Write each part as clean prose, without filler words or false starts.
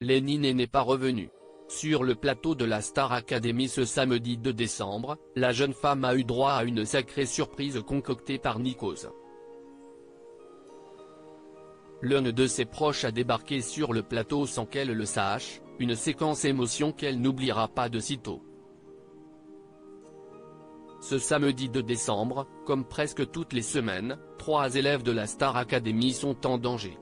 Lenny n'est pas revenu. Sur le plateau de la Star Academy ce samedi 2 décembre, la jeune femme a eu droit à une sacrée surprise concoctée par Nikos. L'un de ses proches a débarqué sur le plateau sans qu'elle le sache, une séquence émotion qu'elle n'oubliera pas de sitôt. Ce samedi 2 décembre, comme presque toutes les semaines, 3 élèves de la Star Academy sont en danger.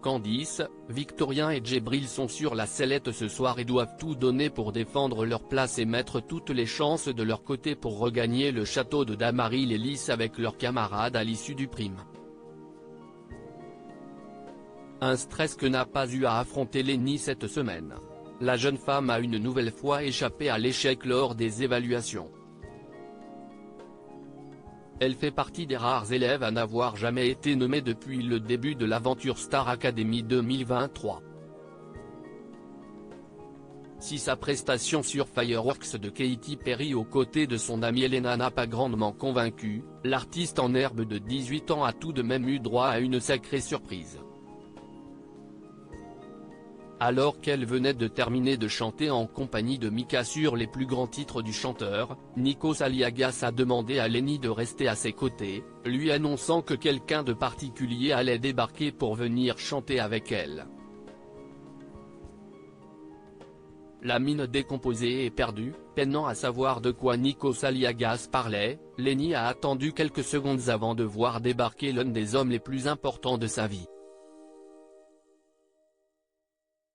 Candice, Victorien et Djibril sont sur la sellette ce soir et doivent tout donner pour défendre leur place et mettre toutes les chances de leur côté pour regagner le château de Damary-les-Lys avec leurs camarades à l'issue du prime. Un stress que n'a pas eu à affronter Lenny cette semaine. La jeune femme a une nouvelle fois échappé à l'échec lors des évaluations. Elle fait partie des rares élèves à n'avoir jamais été nommée depuis le début de l'aventure Star Academy 2023. Si sa prestation sur Fireworks de Katy Perry aux côtés de son amie Elena n'a pas grandement convaincu, l'artiste en herbe de 18 ans a tout de même eu droit à une sacrée surprise. Alors qu'elle venait de terminer de chanter en compagnie de Mika sur les plus grands titres du chanteur, Nikos Aliagas a demandé à Lenny de rester à ses côtés, lui annonçant que quelqu'un de particulier allait débarquer pour venir chanter avec elle. La mine décomposée et perdue, peinant à savoir de quoi Nikos Aliagas parlait, Lenny a attendu quelques secondes avant de voir débarquer l'un des hommes les plus importants de sa vie.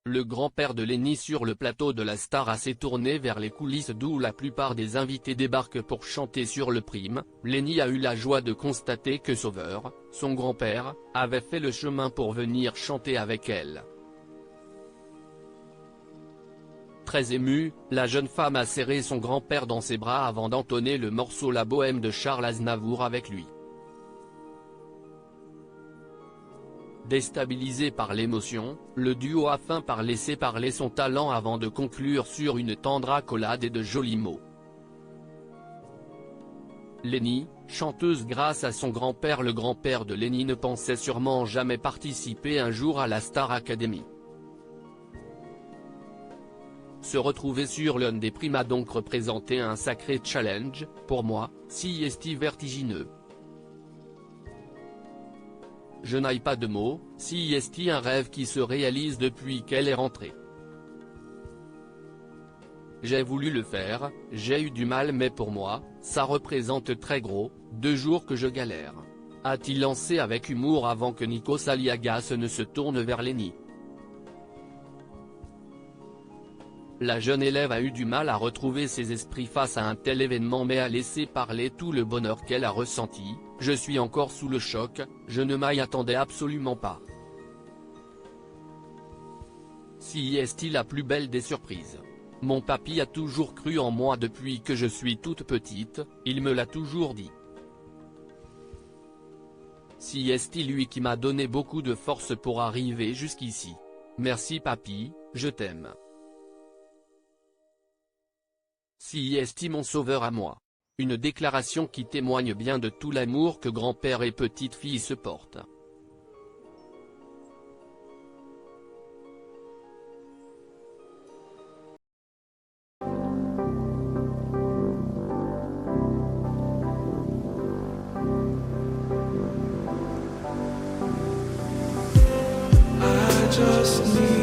Le grand-père de Lenny sur le plateau de la Star s'est tourné vers les coulisses d'où la plupart des invités débarquent pour chanter sur le prime. Lenny a eu la joie de constater que Sauveur, son grand-père, avait fait le chemin pour venir chanter avec elle. Très émue, la jeune femme a serré son grand-père dans ses bras avant d'entonner le morceau La Bohème de Charles Aznavour avec lui. Déstabilisé par l'émotion, le duo a fini par laisser parler son talent avant de conclure sur une tendre accolade et de jolis mots. Lenny, chanteuse grâce à son grand-père. Le grand-père de Lenny ne pensait sûrement jamais participer un jour à la Star Academy. Se retrouver sur l'un des primes a donc représenté un sacré challenge, pour moi, si est vertigineux. Je n'aille pas de mots, si est un rêve qui se réalise depuis qu'elle est rentrée. J'ai voulu le faire, j'ai eu du mal mais pour moi, ça représente très gros, 2 jours que je galère. A-t-il lancé avec humour avant que Nikos Aliagas ne se tourne vers Lenny. La jeune élève a eu du mal à retrouver ses esprits face à un tel événement mais a laissé parler tout le bonheur qu'elle a ressenti. Je suis encore sous le choc, je ne m'y attendais absolument pas. Si est la plus belle des surprises. Mon papy a toujours cru en moi depuis que je suis toute petite, il me l'a toujours dit. Si est lui qui m'a donné beaucoup de force pour arriver jusqu'ici. Merci papy, je t'aime. Si est mon sauveur à moi. Une déclaration qui témoigne bien de tout l'amour que grand-père et petite-fille se portent. I just need